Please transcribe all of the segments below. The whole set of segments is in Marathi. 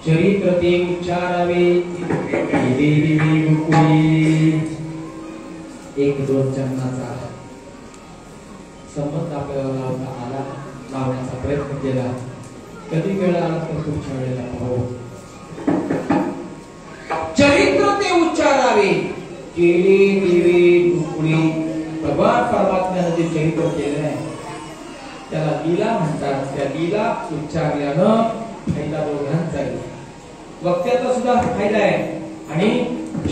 चरित्र ते उच्चारावे एक दोन चरणाचा संबंध आपल्याला लावता आला, लावण्याचा प्रयत्न केला. कधी वेळ आला तर पुढच्या वेळेला पाहू. चरित्र ते उच्चारावे केले देवे गुकुळी. भगवान परमात्म्याने जे चरित्र केले आहे त्याला लीला म्हणतात. त्या लीला उच्चारल्यानं फायदा दोघांचा आहे. वक्त्याचा सुद्धा फायदा आहे आणि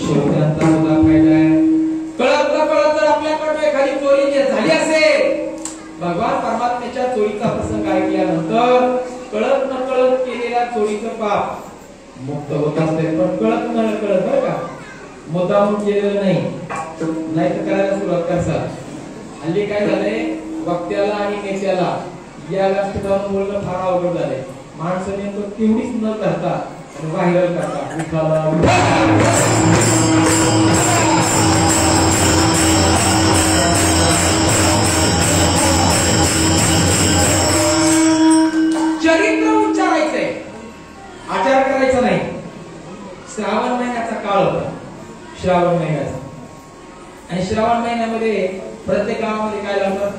श्रोत्यांचा सुद्धा फायदा आहे. कळत नकळत जर आपल्याकडून एखादी चोरी झाली असेल, भगवान परमात्म्याच्या चोरीचा प्रसंग ऐकल्यानंतर कळत नकळत केलेल्या चोरीचं पाप मुक्त होत असते. पण कळत नकळत बरं का, मुद्दामून केलेलं नाही, नाही तर करायला सुरुवात करतात. हल्ली काय झालंय, वक्त्याला आणि नेत्याला या व्यासपीठावर बोलणं फार अवघड झालंय. माणसं नेमकं तेवढीच न करता व्हायरल करतात. चरित्र उच्चारायचंय, आचार करायचा नाही. श्रावण महिन्याचा काळ होता, श्रावण महिन्याचा, आणि श्रावण महिन्यामध्ये प्रत्येक गावामध्ये काय लावतात,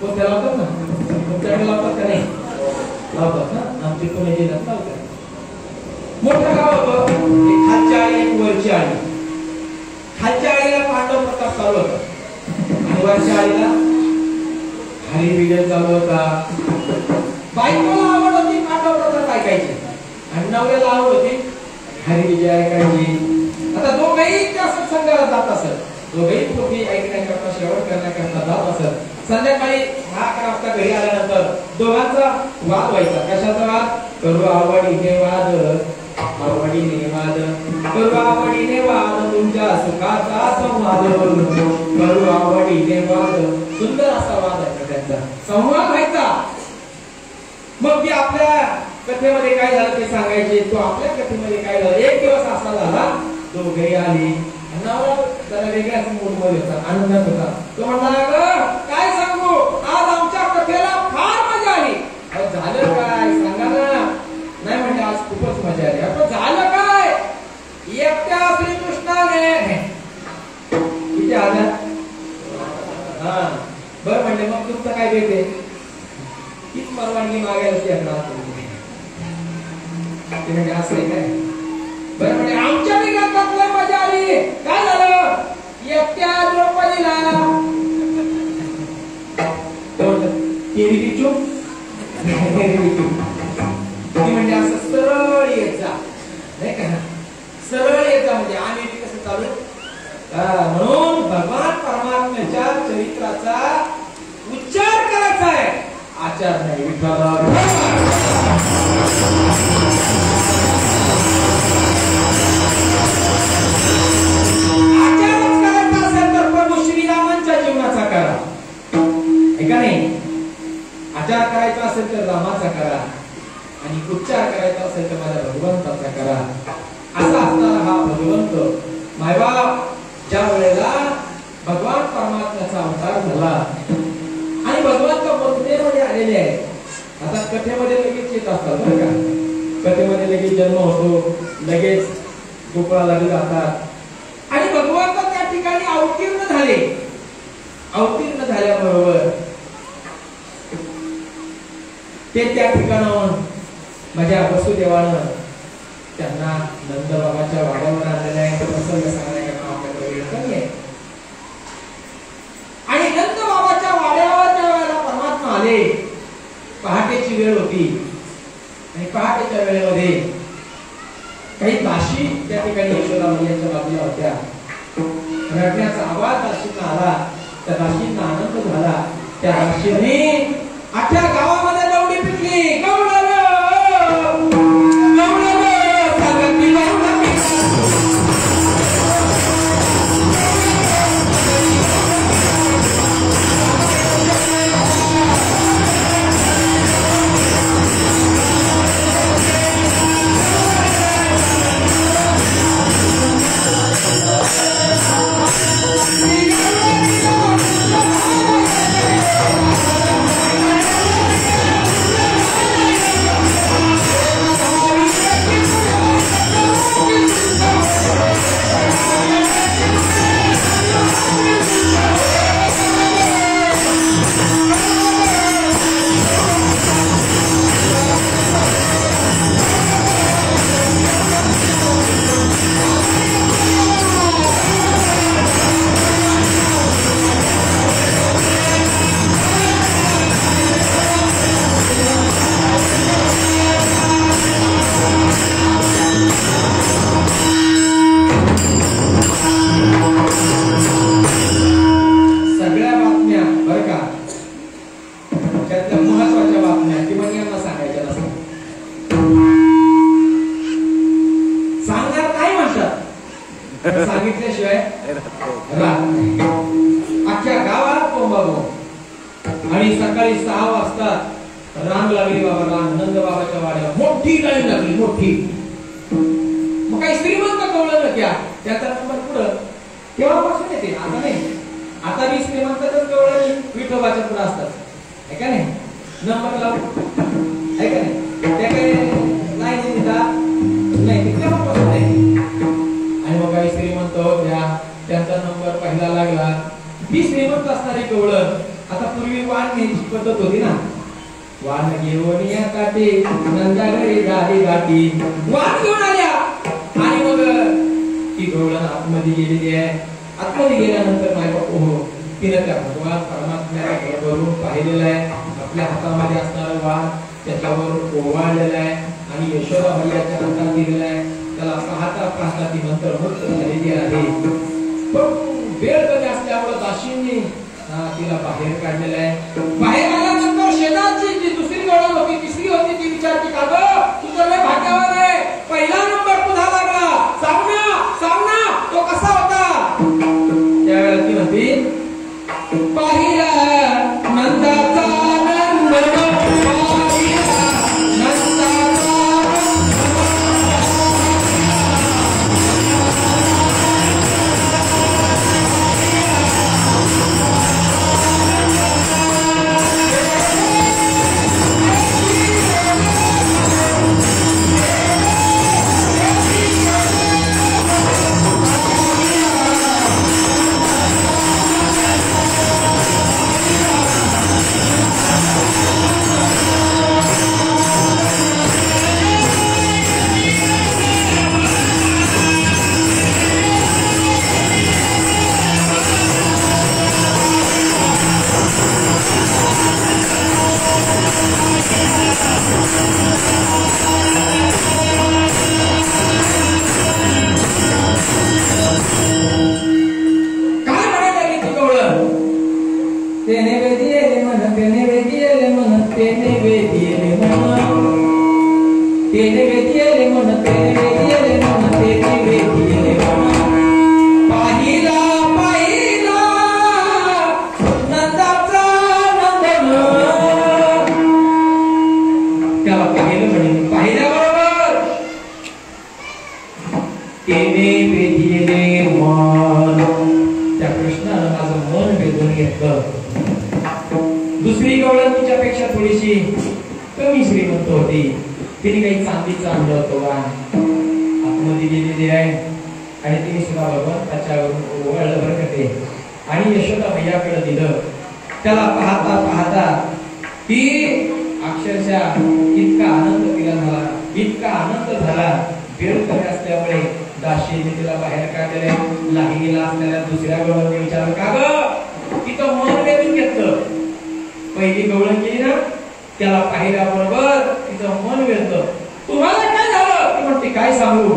पोथ्या लावतात ना. तुमच्याकडे लावतात का नाही? लावतात ना. आमची पुणे जिल्ह्यात लावतात. मोठं गाव होतं, एक खालच्या आळी एक वरची आळी. खालच्या आळीला पांडव प्रताप चालू होता आणि वरच्या आळीला हरी विजय चालू होता. बायकोला आवड होती पांडव प्रताप ऐकायची आणि नवऱ्याला आवड होती हरी विजय ऐकायची. आता दोघेही त्या सत्संगाला जात असत, दोघेही पोथी ऐकण्याकरता श्रवण करण्याकरता जात असत. संध्याकाळी 11 वाजता घरी आल्यानंतर दोघांचा वाद व्हायचा. कशाचा वाद? करू आवडीने वाद, आवडीने वाद, करू आवडीने वाद, तुमच्या सुखाचा संवाद, करू आवडीने वाद. सुंदर असा वाद आहे त्यांचा, संवाद व्हायचा. मग ते आपल्या कथेमध्ये काय झालं ते सांगायचे, तो आपल्या कथेमध्ये काय झालं. एक दिवस असा झाला, दोघे आली, नवरा जरा वेगळ्याच मूड मध्ये होता, आनंदात होता. तो म्हणला, काय सांगू, आज आमच्या कथेला फार मजा आली. झालं काय सांगा ना. नाही म्हणजे आज खूपच मजा आली. आपण झालं काय, एकट्या श्रीकृष्णाने किती आल्या. हा बरं म्हणले, मग तुमचं काय देते, हीच परवानगी मागायला ते म्हणजे असं आहे काय. बरं म्हणजे आमच्या निघात मजा आली. काय झालं, एकट्या द्रौपदीला म्हणजे असं सरळ येत जा, नाही का, सरळ येत जा. म्हणजे आम्ही कसं चालू. म्हणून भगवान परमात्म्याच्या चरित्राचा उच्चार करायचा आहे, आचार नाही. आचारच करायचा असेल तर प्रभू श्रीरामांच्या जीवनाचा करा, आहे का नाही. आचार करायचा असेल तर रामाचा करा आणि उच्चार करायचा असेल तर माझ्या भगवंताचा करा. असा असणारा हा भगवंत मायबाप ज्या वेळेला भगवान परमात्म्याचा अवतार झाला आणि भगवंत मथुरेमध्ये आलेले आहेत. आता कथेमध्ये लगेच येत असतात बरं का, कथेमध्ये लगेच जन्म होतो, लगेच गोकुळाला जातात आणि भगवंत त्या ठिकाणी अवतीर्ण झाले. अवतीर्ण झाल्याबरोबर ते त्या ठिकाणाहून माझ्या वसुदेवानं त्यांना नंदबाबाच्या वाड्यावर आणलेला आहे. प्रसंग सांगण्याकरता आपल्याकडे वेळ कमी आहे. आणि नंदबाबाच्या वाड्यावर ज्या वेळेला परमात्मा आले, पहाटेची वेळ होती आणि पहाटेच्या वेळेमध्ये काही दाशी त्या ठिकाणी यशोदा मैयाच्या बाजूला होत्या. रडण्याचा आवाज दाशींना आला. त्या दाशींना आनंद झाला. त्या दाशीने अख्ख्या गावामध्ये दौडी पिटली. सांगितल्याशिवाय अख्ख्या गावात बोंबाबोंब. आणि सकाळी 6 वाजता रांग लागली बाबाला. नंद बाबाच्या वाड्याला मोठी लाईन लागली, मोठी. मग काही श्रीमंत कवळं ना त्याचा नंबर पुढं तेव्हापासून येते, आता नाही. आता मी श्रीमंतच कवळं विठोबाच्या पुढे असतात, आहे का नाही. नंबर लावू, आहे का नाही. त्या काही नाही नाही तेव्हापासून नाही. आणि मग काही श्रीमंत होत्या, त्यांचा नंबर पहिला लागला. ही श्रीमंत असणारी कवळं. आता पूर्वी वाण घ्यायची पद्धत होती ना. वाण घेऊन या काठी नंदा घरी गाडी गाठी. वाण घेऊन आल्या आणि मग ती कवळं आतमध्ये गेलेली आहे. आतमध्ये गेल्यानंतर नाही बापू हो तिने त्या भगवान परमात्म्याला वरून पाहिलेलं आहे. आपल्या हातामध्ये असणारं वाण त्याच्यावर ओवाळलेलं आहे आणि यशोदा मैयाच्या हातात दिलेलं आहे. त्याला पाहता पाहता ती नंतर मुक्त झालेली आहे. पण वेळ कमी असल्यामुळे दाशींनी तिला बाहेर काढलेलं आहे. बाहेर आल्यानंतर शेजारची जी दुसरी गवळण होती, तिसरी होती, ती विचारते का गं तू तर लय भाग्यवान आहे, पहिला नंबर तुझा लागला. सामना तो कसा होता. त्यावेळेला ती म्हणती पाहिला नंदाचा आनंद, दुसरी गवळण तिच्यापेक्षा थोडीशी कमी श्रीमंत होती. तिने काही चांदीचं आणलं होतं वाण, आतमध्ये गेलेली आहे आणि तिने सुद्धा भगवंताच्यावरून ओवाळलं बरं का ते. आणि यशोदा मैयाकडे दिलं. त्याला पाहता पाहता ती अक्षरशः इतका आनंद तिला झाला, इतका आनंद झाला. वेळ कमी असल्यामुळे दाशीने तिला बाहेर काढलेले. लाहिणीला असलेल्या दुसऱ्या गवळणीने विचारलं का गं तिथं मन वेधून घेतलं. पहिली गवळण केली ना, त्याला पाहिल्याबरोबर तिचं मन वेधलं. तुम्हाला काय झालं ती म्हणते काय सांगू.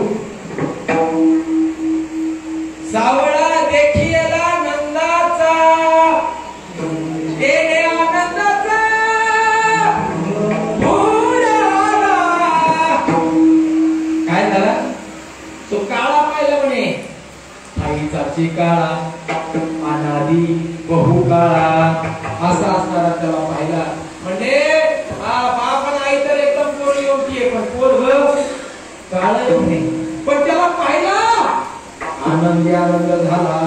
चाची काळा अनादी बहुकाळा असा असणारा त्याला पाहिला. म्हणजे बाप आणि आई तर एकदम पोरगी होती, पण पोरग काळ नाही. पण त्याला पाहिला आनंद झाला.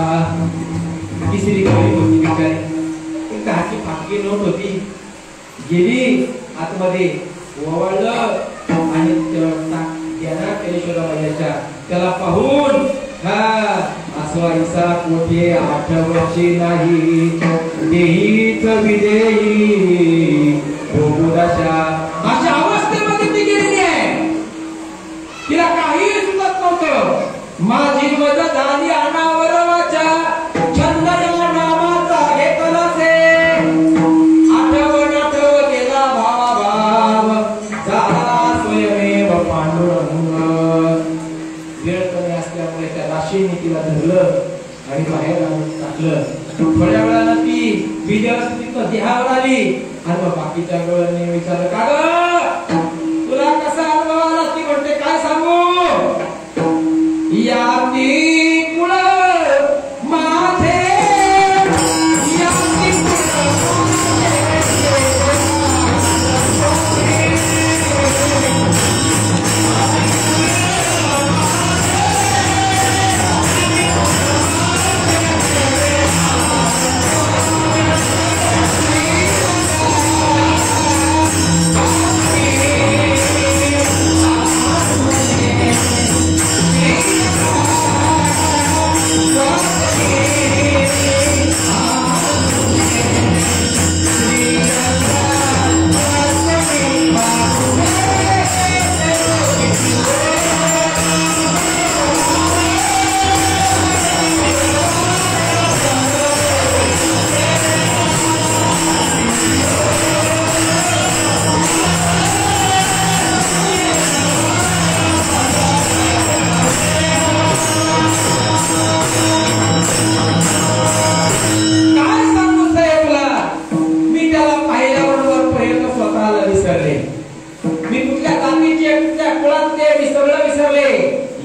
तिसरी गळी होती बिचारी, दहाची फाटकी नोट होती, गेली आतमध्ये ओवाळलं आणि त्याला पाहून आसवाईचा कोठे आठवचे नाही, देहीच विदेही भोगुदाशा अशा अवस्थेमध्ये ती गेलेली आहे. तिला काही सुचत नव्हतं. माझी मदत आली अनावरवाच्या छंद नामाचा घेतला से, आठवण आठव गेला भाव झाला स्वयमेव पांडुरंग. वेळ कमी असल्यामुळे त्या राशीने तिला धरलं आणि बाहेर आणून टाकलं. थोड्या वेळानं ती विद्यार्थी देहावर आली आणि मग बाकीच्या वेळाने विचारलं, का ग तुला कसा अनुभव आला? ती म्हणते, काय सांगू, याती कुळ माझे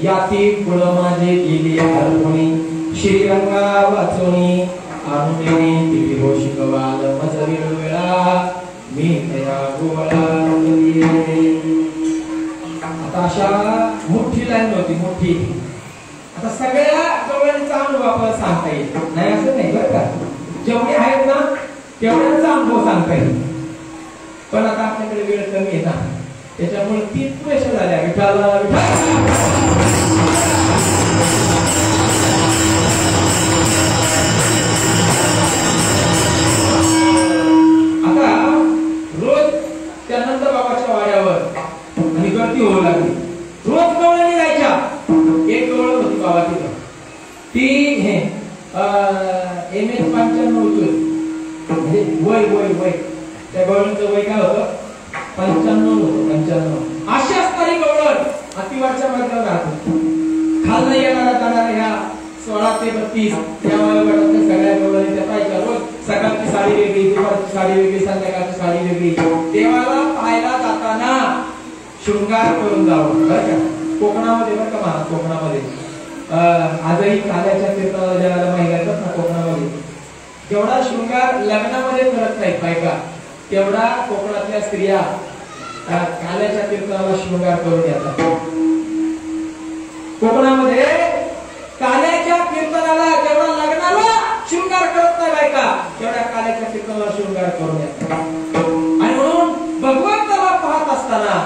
याती याती कुळ माझे गेली हरपुणी, श्रीरंगा वाचोनी आणुनी दिवी हो शिकवाल मजवी वेळा मी तया गोवळा. आता अशा मोठी लाईन होती, मोठी. आता सगळ्या गवळणीचा अनुभव आपल्याला सांगता येईल नाही असं नाही बरं का. जेवढे आहेत ना तेवढ्यांचा अनुभव सांगता येईल, पण आता आपल्याकडे वेळ कमी आहे ना, त्याच्यामुळे 3 वर्ष झाल्या विठाला आता रोज त्यानंतर बाबाच्या वाड्यावर आणि गर्दी होऊ लागली. रोज गवळणी जायच्या. एक गवळ होती बाबा तिथं, ती हे MS-95 होती. म्हणजे वय वय वय त्या गवळणीचं वय काय होतं? 95 होतं. 95 अशी असणारी गवळण अतिवारच्या मार्गावर राहतो. खालनं येणारा जाणारा ह्या 16 ते 32 या वयोगटातल्या सगळ्या गवळणी त्या पाहिजे. रोज सकाळची साडी वेगळी, दुपारची साडी वेगळी, संध्याकाळची साडी वेगळी. देवाला पाहायला जाताना शृंगार करून जावं बरं का. कोकणामध्ये बरं का महाराज, कोकणामध्ये आजही काल्याच्या कीर्तनाला ज्याला महिला येतात ना कोकणामध्ये, तेवढा शृंगार लग्नामध्ये करत नाहीत बायका, तेवढा कोकणातल्या स्त्रिया काल्याच्या कीर्तनाला शृंगार करून येतात. कोकणामध्ये काल्याच्या कीर्तनाला जेवढा लग्नाला शृंगार करत नाही बायका, तेवढ्या काल्याच्या कीर्तनाला शृंगार करून येतात. आणि म्हणून भगवंताला पाहत असताना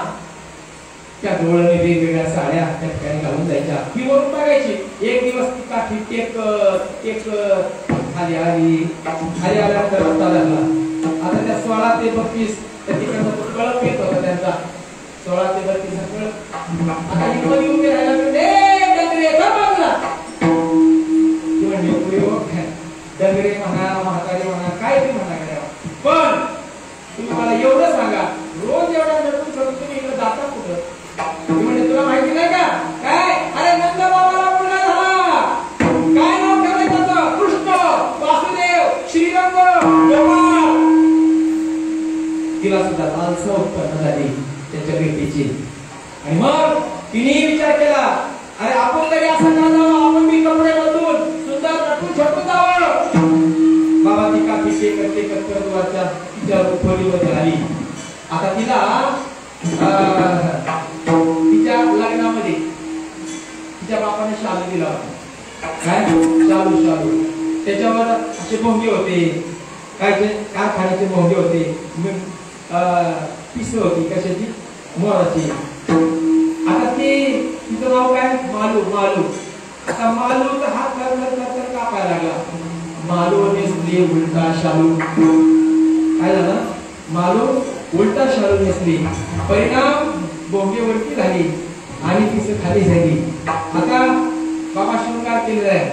त्या डोळ्याने वेगवेगळ्या साड्या त्या ठिकाणी घालून जायच्या. ही वरून बघायची. एक दिवस ती काठी टेक खाली आली, खाली आल्यानंतर रस्ता लागला. आता त्या 16 ते 32 त्या तिकडनं कळप येत होता त्यांचा. 16 ते 32 कळप. आता ही कधी उभी राहायला डगरे म्हणा, म्हातारे म्हणा, काय ते म्हणा काय, पण तुम्ही मला एवढं सांगा, रोज एवढा नटून करून तुम्ही इकडे जाता कुठं? म्हणजे तुला माहिती नाही का काय? अरे नंद बाबाला मुलगा झाला. काय नाव ठेवलंय त्याचं? कृष्ण, वासुदेव, श्रीरंग, गोपाळ. तिला सुद्धा लालसा उत्पन्न झाली त्याच्या भेटीची. आणि मग तिने विचार केला, तिच्या लग्नामध्ये तिच्या बापाने शालू दिला होता. काय शालू शालू त्याच्यावर असे भोंगे होते, काय कारखान्याचे भोंगे होते, पिस होती कशाची मोराची. आता ती तिचं नाव काय मालू मालू. आता मालूचा हात कर कापायला लागला. मालू नेसली उलटा शालू. काय झालं मालू उलटा शालू नेसली. परिणाम भोंगे वरती झाली आणि तिचं खाली झाली. आता बाबा शृंगार केलेला आहे.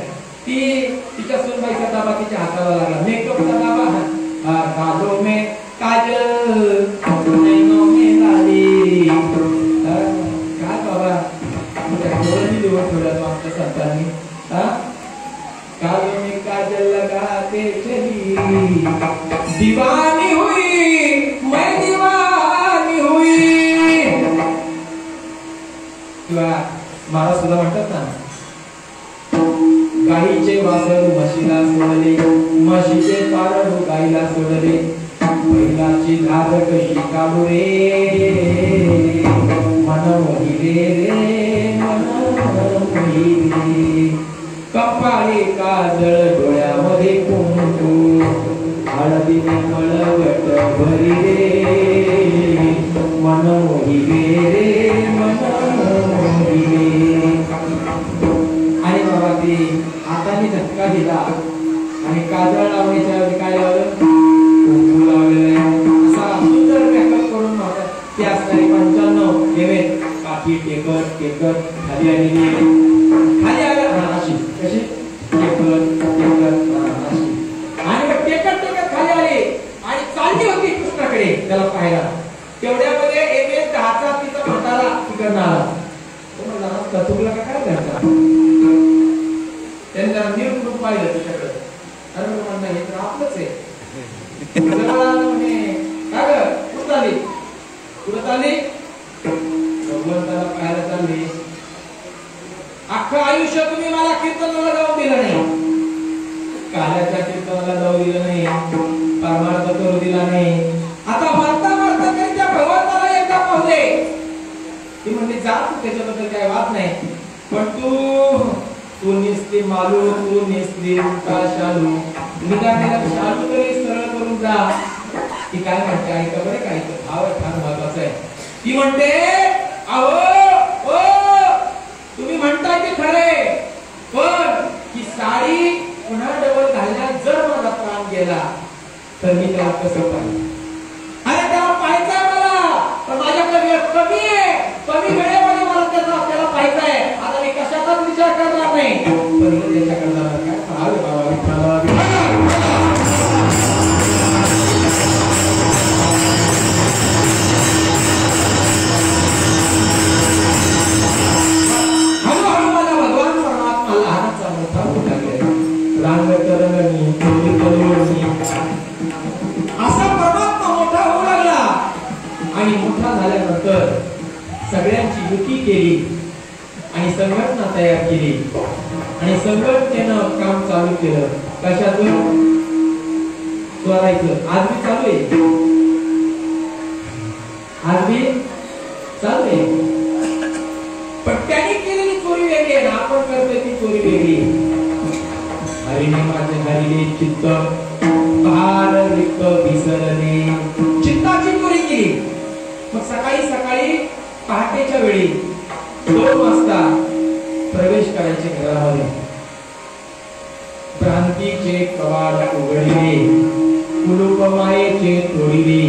ती तिच्या सुनबाईचा दाबा तिच्या हाताला लागला. मेकअपचा दाबा काजो में काजल नैनो में लाली. काय बाबा डोळ्यांनी लिहून ठेवला तो आमच्या संतांनी. काजो में काजल लगाते चली दीवानी हुई मैं दीवानी हुई. किंवा महाराज सुद्धा म्हणतात ना, गाईचे वासरू म्हशीला सोडले, म्हशीचे पारणू गाईला सोडले, बैलाची लाज कशी काढू रे मन मोहिले रे मन मोहिले. कपाळी काजळ डोळ्यामध्ये कुंकू हळदीने मळवट भरी रे मन मोहिले रे मन मोहिले. आणि बाबा ते हाताने धक्का दिला आणि काजळ लावण्याच्या वेळी काय लावलं कुंकू लावलेलं आहे. असा सुंदर मेकअप करून ते असणारी 95 एमएल काठी टेकत टेकत खाली आलेली. खाली आलं अशी कशी टेकत अशी आणि मग टेकत टेकत खाली आले आणि चालली होती कृष्णाकडे त्याला पाहायला. तेवढ्यामध्ये एमएल 10चा तिचा म्हातारा तिकडनं आला. तो म्हणला तुला काय करता. त्यांनी जरा नीट पाहिलं त्याच्याकडे. अरे म्हणणं हे तर आपलंच आहे. काय ग कुठं चालली कुठं चालली भगवंताला पाहायला चालली. अख्खं आयुष्य तुम्ही मला कीर्तनाला जाऊ दिलं नाही, काल्याच्या कीर्तनाला जाऊ दिलं नाही, परमार्थ करू दिला नाही. आता मरता मरता तरी त्या भगवंताला एकदा पाहू दे. ती म्हणली जा तू, त्याच्याबद्दल काय वाद नाही, पण तू नेसली मालू, तू नेसली उलटा शालू, निघालेला शालू तरी सरळ करून जा. ती काय म्हणते ऐका बरं, काय भाव फार महत्वाचा आहे. ती म्हणते अहो तुम्ही म्हणताय ते खरे, पण ही साडी पुन्हा डबल घालण्यात जर माझा प्राण गेला तर मी त्याला कसं पाहिजे. अरे त्याला पाहायचंय मला, पण माझ्याकडे वेळ कमी आहे. कमी वेळेमध्ये मला त्याला पाहायचंय. आता मी कशाचाच विचार करणार नाही, पण त्याच्याकडे जाणार काय पाहावे बाबा विठ्ठला. असा परमात्मा मोठा होऊ लागला आणि मोठा झाल्यानंतर सगळ्यांची युती केली आणि संघटना तयार केली आणि संघटनेनं काम चालू केलं. कशातून स्वरायचं. आज मी चालू आहे, आज मी चालू आहे, पण त्यांनी केलेली चोरी वेगळी आहे, आपण करतोय ती चोरी वेगळी. हरिने माझे हरिले चित्त भार रिक्त विसरले, चित्ताची चोरी केली. मग सकाळी सकाळी पहाटेच्या वेळी 2 वाजता प्रवेश करायचे घरामध्ये. क्रांतीचे कवाड उघडले, कुलूप मायेचे तोडिले,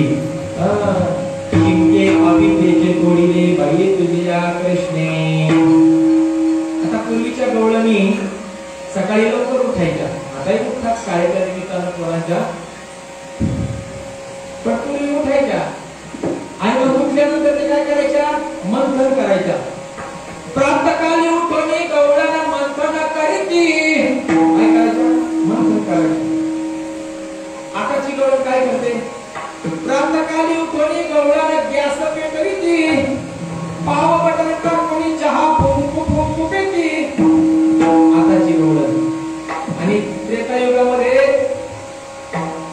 शिंके अविद्येचे तोडिले, बाई तुझ्या कृष्णे. आता पूर्वीच्या गवळणी सकाळी लवकर उठायच्या, आताही उठतात शाळेच्या निमित्तानं पोरांच्या, पण पूर्वी उठायच्या आणि मग उठल्यानंतर ते काय करायच्या, मंथन करायच्या. प्रातःकाली उठोनी गवळण मंथन करीती, काय करायचं, मंथन करायचं. आताची गवळण काय करते, प्रातःकाली उठोनी गवळण गॅस पेटविती, पाव बटन टाकून चहा फुंकू पेटी. आताची गवळण. आणि त्रेतायुगामध्ये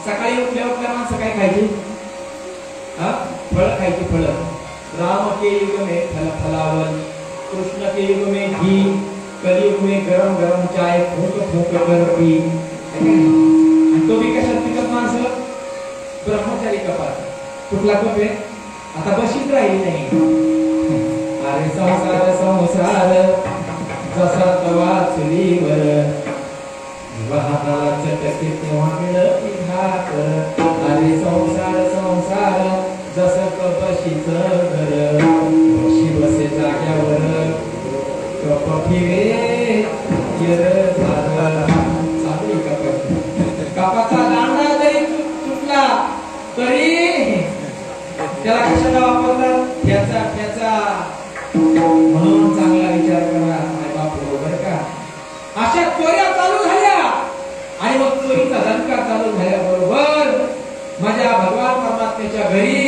सकाळी उठल्या उठल्या माणसं काय खायची, फळं खायची. फळं राम कलियुग में गरम गरम चाय फूक फूक कर पी, आणि तो बी कशात पिकत माणसं ब्रह्मचारी कपात. कुठला कप आहे आता बशीच राहिली नाही. अरे संसार संसार जसा तवा चुलीवर, वाहता चटकीत वांगड भाकर. अरे संसार संसार जसं कपशीच घर, बशी बसे जाग्यावर कप फिरे किर झालं. सापडी कपाचा दांडा जरी तुटला तरी त्याला कशाला वापरतात? ठ्याचा ठ्याचा. म्हणून चांगला विचार करा आई बाप बरोबर का. अशा चोऱ्या चालू झाल्या आणि मग चोरीचा दणका चालू झाल्याबरोबर माझ्या भगवान परमात्म्याच्या घरी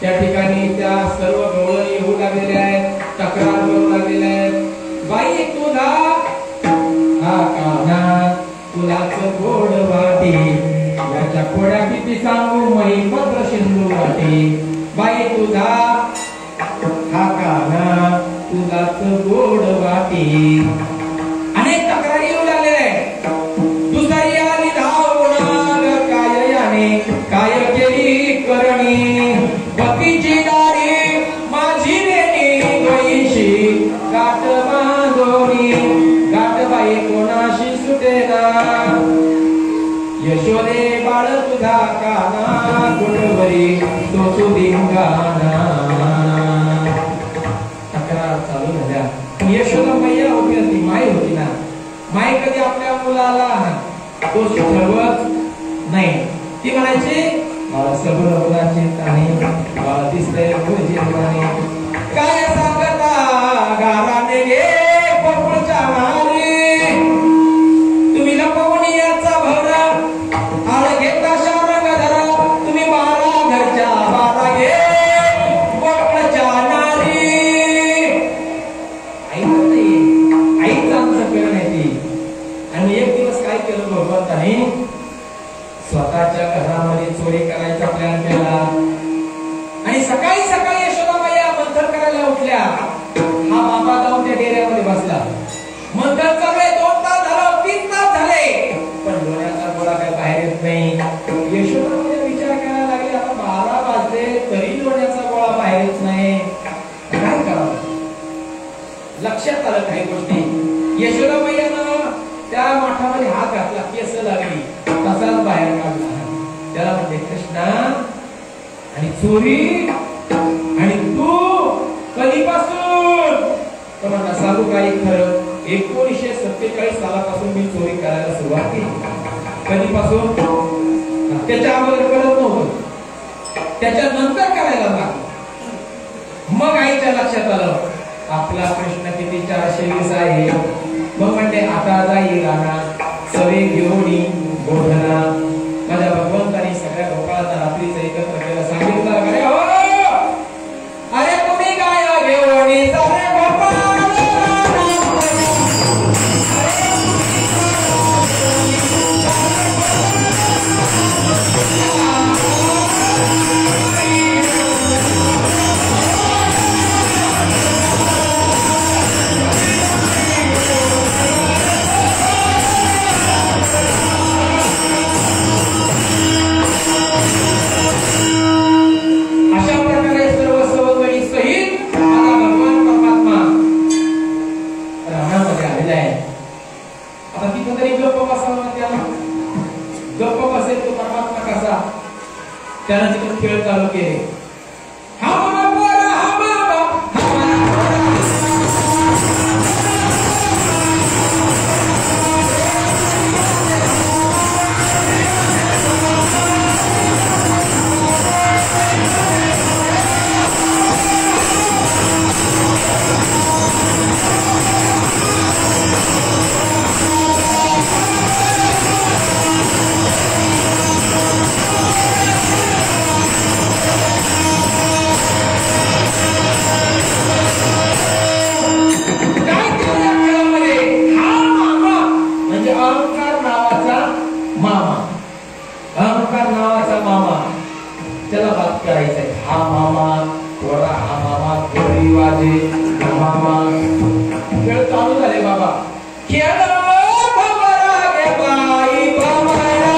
त्या ठिकाणी त्या सर्व गवळणी येऊ लागलेल्या आहेत, तक्रार करू लागलेल्या आहेत. बाई तुला हा काना तुलाच गोड वाटी, याच्या कोड्या किती सांगू मही पत्र सिंधू वाटी. बाई तुझा हा काना तुलाच गोड वाटी. अनेक तक्रारी येऊ लागलेल्या आहेत. दुसरी आली धावणार काय याने काय केली करणी, बकीची दारी माझी रेणी दोईशी गाठ बांधोनी. गाठ बाई कोणाशी सुटेना, यशोदे बाळ तुझा काना कुठवरी तो सुदिंगाना. तक्रार चालू झाल्या. यशोदा मैया होती ती माई होती ना. माई कधी आपल्या मुलाला दोष ठरवत नाही. ती म्हणायची मला सगळं मुलाची ताणी, मला दिसतंय मुलीची ताणी. काय सांगता गाराने गे पपुळच्या मारी, तुम्ही लपवून याचा भवरा आळ घेता शारंग धरा. तुम्ही बारा घरच्या बारा घे पपुळच्या नारी. आईचं आमचं करण आहे ती. आणि एक दिवस काय केलं भगवंताने, स्वतःच्या घरामध्ये चोरी करायचा प्लॅन केला. आणि सकाळी सकाळी यशोदा मैया मंथन करायला उठल्या. हा बाबा जाऊन त्या डेऱ्यामध्ये बसला. मंथन चालू 2 तास झालं, 3 तास झाले, पण लोण्याचा गोळा काय बाहेर येत नाही. यशोदा मैया विचार करायला लागली आता 12 वाजले तरी लोण्याचा गोळा बाहेर येत नाही, काय करावं. लक्षात आलं काही गोष्टी. यशोदा मैयानं त्या माठामध्ये हात घातला, केस लागली, तसाच बाहेर काढला. त्याला म्हणते कृष्णा आणि चोरी आणि तू कधीपासून. तर म्हणला सांगू काही खरं, 1947 सालापासून मी चोरी करायला सुरुवात केली. कधीपासून? त्याच्या अगोदर करत नव्हतं, त्याच्यानंतर करायला लागलो. मग आईच्या लक्षात आलं आपला कृष्ण किती 420 आहे. मग म्हणते आता जाई राणा सवे घेऊनी गोधना. माझ्या भगवंतानी सगळ्या गोपाळांना रात्रीचं एकत्र केलं. सांगितलं अरे हो, अरे तुम्ही काय घेऊनी सारे गोपाळ. त्याला तिकडे खेळ चालू केले. खेळ चालू झाले बाबा. खेळ भमरा गे बाई भमरा,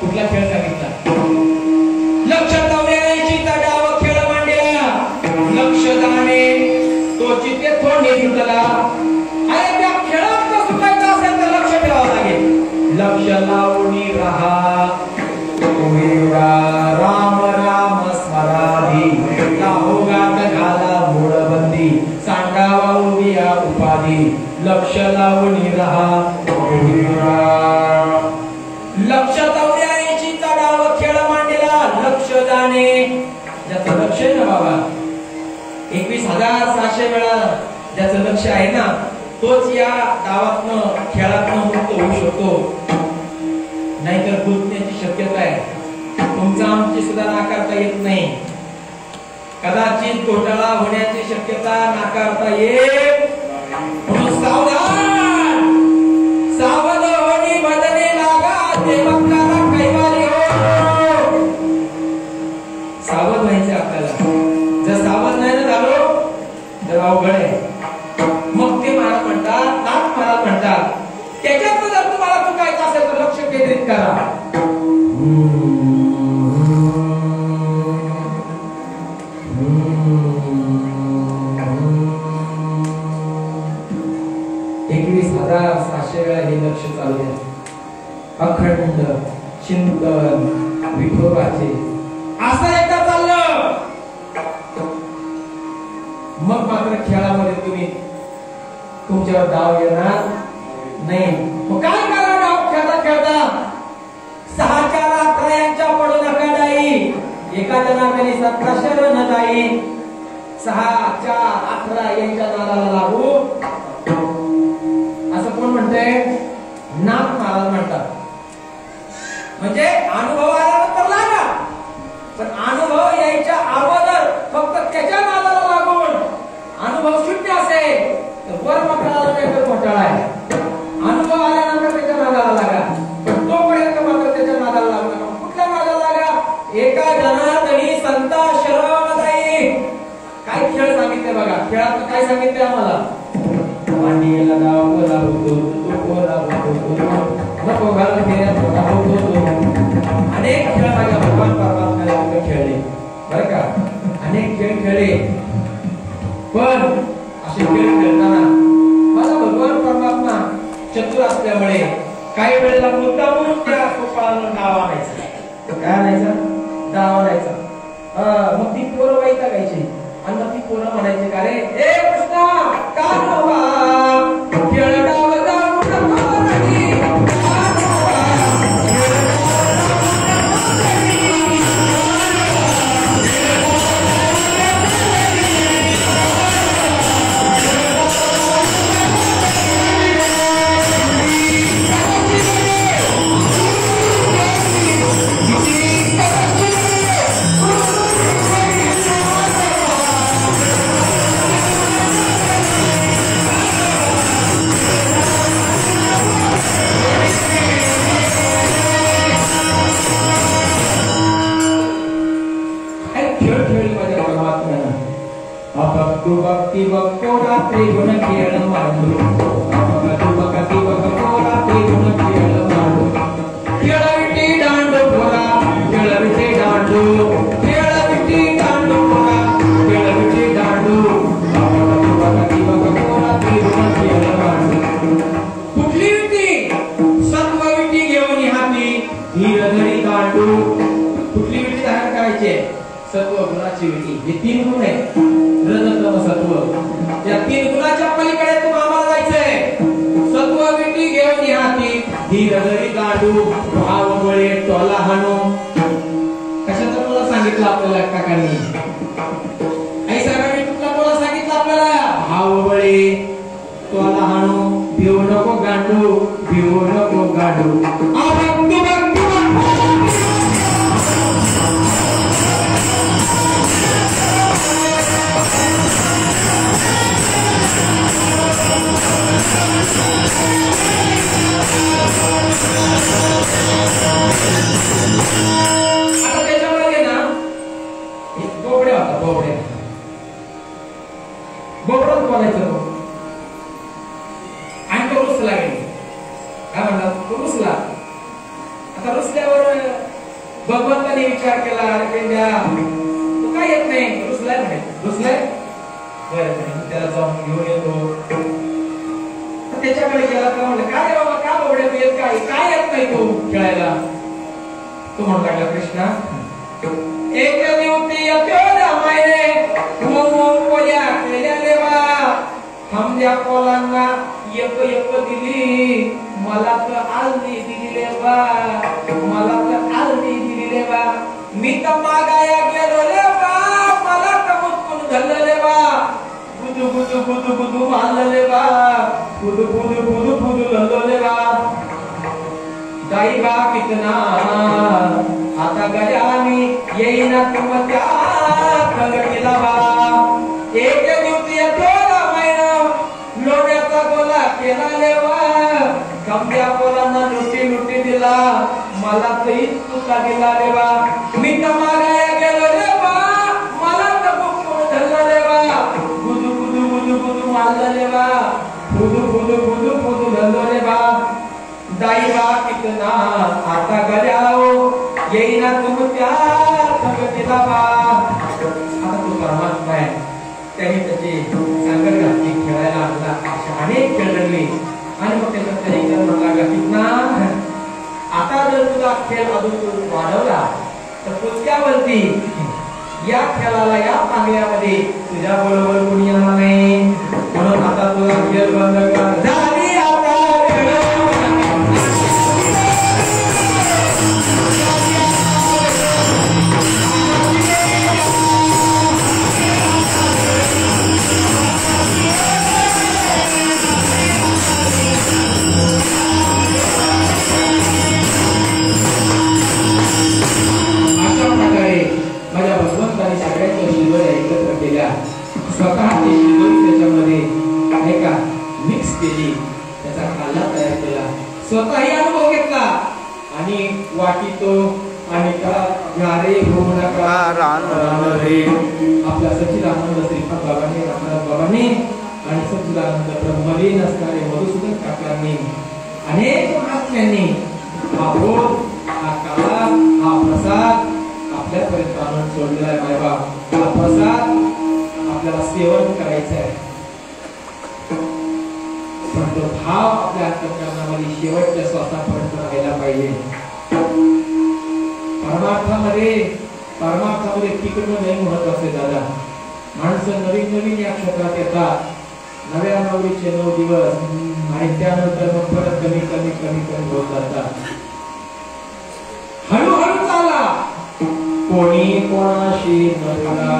कुठला खेळ सांगितला? लक्ष लावण्याची डाव खेळ मांडला, लक्ष दाणे तो चित्ते थोडे सुटला. अरे त्या खेळात सुटायचं असेल तर लक्ष ठेवावं लागेल. लक्ष लावणी राहा, राम राम स्मराधी, लाहोगात घाला मूळबंदी, सांगावा उभिया उपाधी. लक्ष लावणी राहा, लक्ष लावण्याची चढाव खेळ मांडला. लक्ष जाणे ज्याचं लक्ष आहे ना बाबा, 21,700 वेळा ज्याचं लक्ष आहे ना, तोच या डावातनं खेळातनं मुक्त होऊ शकतो. नाहीतर गुंतण्याची शक्यता आहे. तुमचा आमची सुद्धा नाकारता येत नाही. कदाचित घोटाळा होण्याची शक्यता नाकारता येत. म्हणून सावधान, सावध होणी भजने लागा, देवकारा कैवारी हो. सावध व्हायचे आपल्याला. जर सावध नाही ना झालो तर अवघड आहे. मग ते महाराज म्हणतात, नाथ महाराज म्हणतात, त्याच्यात जर तुम्हाला चुकायचं असेल तर लक्ष केंद्रित करा. हे लक्ष चालू आहे. अखंड चिंतन विठोबाचे असं एकदा चाललं, मग मात्र खेळामध्ये तुम्ही तुमच्यावर डाव येणार नाही. मग काय करा? डाव खेळता खेळता 6च्या रात्र यांच्या पडू नका डाई, एका जनाकडे 1700 रन जाई. 6च्या 18 यांच्या नादाला लागू असं कोण म्हणतंय? नाथ महाराज म्हणतात. म्हणजे अनुभव आल्यानंतर लागा, पण अनुभव यायच्या अगोदर फक्त त्याच्या नादाला लागून अनुभव शून्य असेल तर वर घोटाळा नाही, घोटाळा आहे. अनुभव आल्यानंतर त्याच्या नादाला लागा, पण तोपर्यंत मात्र त्याच्या नादाला लागू नका. कुठल्या नादाला लागा? एका जनार्दनी संता शरण जाई. काय खेळ सांगितले बघा. खेळात काय सांगितले आम्हाला? मांडीला डाव बोला होतो, तो बोला होतो, नको घाल खेळ्यात मोठा होतो. अनेक खेळ माझ्या भगवान परमात्म्याने खेळले बरं का. अनेक खेळ खेळले, पण असे खेळ खेळताना मला भगवान परमात्मा चतुर असल्यामुळे काही वेळेला मुद्दामून त्या गोपाळाला डाव आणायचा. काय आणायचा? डाव आणायचा. मग ती पोरं वैतागायची आणि मग ती पोरं म्हणायची का रे, ए कृष्णा का नव्हा खेळ डाव जाऊ नको रडी. भक्ति भक्तो रात्री गुण खेळ मांडू, भक्ति भक्तो रात्री गुण खेळ सत्व, गुणाची विटी, हे 3 गुण आहेत. रज तम सत्व, या 3 गुणाच्या पलीकडे तुम्हाला जायचंय. सत्व विटी घेऊन हाती, धीर धरी गाडू, भाव बळे टोला हाणू. कशाचं मला सांगितलं आपल्याला काकांनी? आई साहेबांनी कुठला टोला सांगितलं आपल्याला? भाव बळे टोला हाणू, भिवू नको गांडू, भिवू नको गांडू. आता त्याच्यामध्ये ना बोबड्या होता, बोबड्या बोबडच बोलायचं तो. आणि तो रुसला गेला. काय म्हणतात? तो रुसला. आता रुसल्यावर भगवंताने विचार केला, अरे पेंड्या तू काय येत नाही? रुसलाय म्हणे. रुसलाय बरं, त्याला जाऊन घेऊन येतो. त्याच्याकडे गेला का म्हणलं, काय बाबा का बोबड्या तू येत काय येत नाही तू खेळायला? तो म्हणू लागला, कृष्णा एक दिवशी यशोदा मायने मोया केल्या लेवा, हमद्या कोलांना एक एक दिली, मला तर आलनी दिली लेवा, मला तर आलनी दिली लेवा. मी तर मागाया गेलो लेवा, मला तर मुतकून धरलं लेवा. बुदू बुदू बुदू बुदू मारलं लेवा, बुदू बुदू बुदू बुदू लल्लो लेवा. दाई बा कितना आता गया मी येईना तुम त्या कलकीला बा. एक दिवशी थोडा महिना लोण्याचा गोला केला लेवा, कमद्या बोलांना लुटी लुटी दिला, मला तरी तुका दिला लेवा. मी तर मागाया गेलो लेवा, मला तर बुकून धरला लेवा, बुदू बुदू बुदू बुदू मारलं लेवा, बुदू बुदू बुदू बुदू धरलो लेवा. दाई बा कितना आता गजाओ येईना तुम त्या भगतीला बा. आता तो परमात्मा आहे, त्याने त्याची संकट घातली, खेळायला आणला, अनेक खेळ रंगले. आणि मग त्याचा तरी लागला, कितना आता जर तुझा खेळ अजून वाढवला तर पुढच्यावरती या खेळाला, या पांगल्यामध्ये तुझ्या बरोबर कोणी येणार नाही. म्हणून आता तुझा खेळ बंद कर. झाली आता माझ्या भगवंताने सगळ्यांच्या शिवऱ्या एकत्र केल्या, स्वतः ते शिवरी त्याच्यामध्ये नाही का मिक्स केली, त्याचा काला तयार केला, स्वतःही अनुभव घेतला. आणि वाटीतो आणि गारे होऊ नका रे, आपल्या सच्चिदानंद श्रीपाद बाबांनी, रामदास बाबांनी आणि सच्चिदानंद ब्रह्मलीन असणारे मधुसूदन काकांनी, अनेक महात्म्यांनी हा बोध, हा काला, हा प्रसाद आपल्यापर्यंत आणून सोडलेला आहे. माय बाप, हा प्रसाद आपल्याला सेवन करायचा आहे, पण तो भाव आपल्या अंतःकरणामध्ये शेवटच्या श्वासापर्यंत राहायला पाहिजे. परमार्थामध्ये टिकणं नाही महत्वाचं आहे दादा. माणसं नवीन नवीन या क्षेत्रात येतात, नव्या नवरीचे 9 दिवस, आणि त्यानंतर मग परत कमी कमी कमी कमी होत जातात. हळूहळू चाला, कोणी कोणाशी न बोला,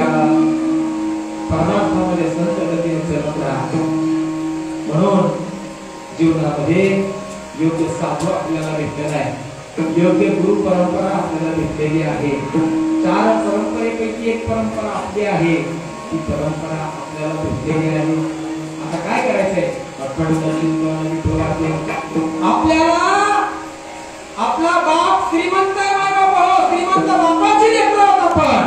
परमार्थामध्ये संत गतीने चलत राहा. म्हणून जीवनामध्ये योग्य साधू आपल्याला भेटलेला आहे, योग्य गुरु परंपरा आपल्याला भेटलेली आहे. 4 परंपरेपैकी एक परंपरा आपली आहे, ती परंपरा आपल्याला भेटलेली आहे. आता काय करायचंय? आपल्याला आपला बाप श्रीमंत आहे, माझा भाऊ श्रीमंत बापाची लेकर आहोत आपण,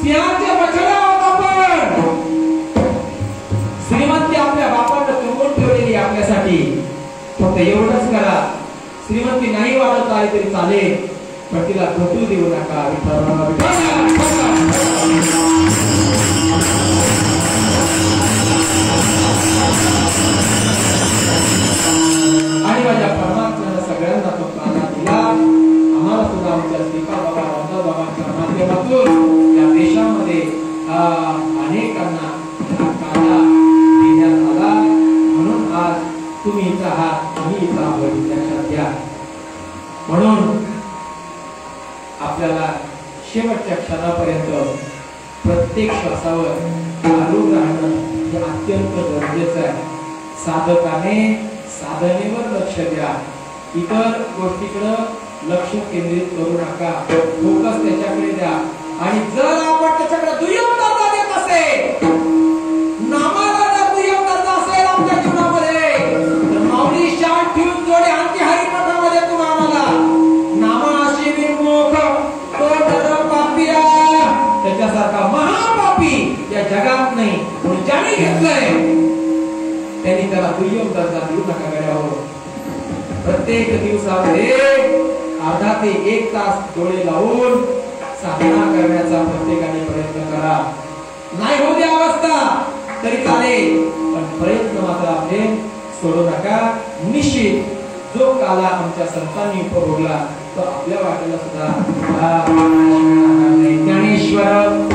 सिंहाचे बछडे आहोत आपण. श्रीमंती आपल्या बापाने तुंबून ठेवलेली आपल्यासाठी. फक्त एवढंच करा, श्रीमंती नाही वाढवता आली तरी चालेल, पण तिला घटू देऊ नका. आणि माझ्या परमात्म्याने सगळ्यांना तो प्राणा दिला, आम्हाला सुद्धा आमच्या श्रीपाद बाबा, रामदास बाबांच्या माध्यमातून तुमचा हात मी इथं आवडीत लक्षात घ्या. म्हणून आपल्याला शेवटच्या क्षणापर्यंत प्रत्येक श्वासावर चालू राहणं हे अत्यंत गरजेचं आहे. साधकाने साधनेवर लक्ष द्या, इतर गोष्टीकडे लक्ष केंद्रित करू नका. फोकस त्याच्याकडे द्या. आणि जर आपण त्याच्याकडे दुय्यम दर्जा देत असेल, नामाला जर दुय्यम दर्जा असेल आपल्या जीवनामध्ये, तर माऊली शांत ठेवून जोडे आणखी हरिपाठामध्ये तुम्हाला नामाशी विमुख तो नर पापिया त्याच्यासारखा महापापी या जगात नाही. म्हणून ज्याने घेतलंय त्यांनी त्याला दुय्यम दर्जा देऊ नका. गड्यावर प्रत्येक दिवसामध्ये अर्धा ते 1 तास डोळे लावून साधना करण्याचा प्रत्येकाने प्रयत्न करा. नाही होती अवस्था तरी चालेल, पण प्रयत्न मात्र आपले सोडू नका. निश्चित जो काला आमच्या संतांनी उपभोगला तो आपल्या वाटेला सुद्धा ज्ञानेश्वर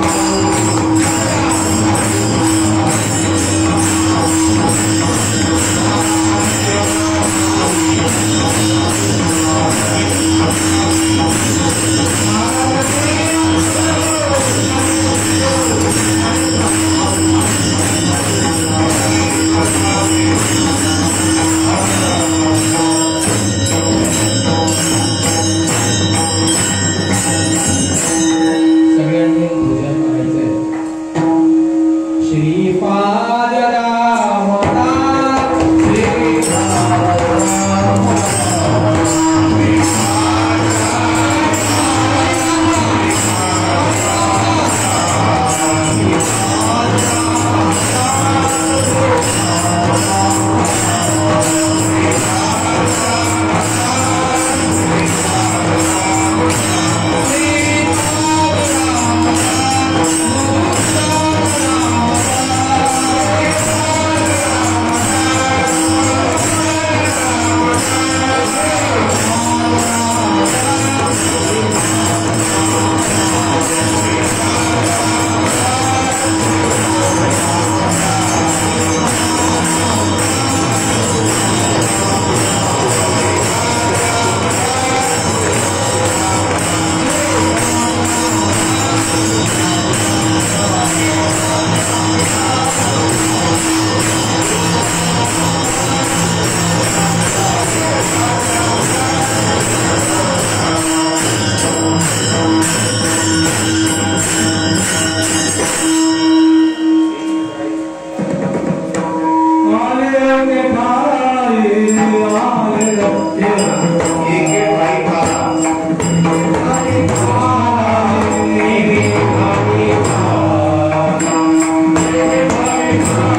Hare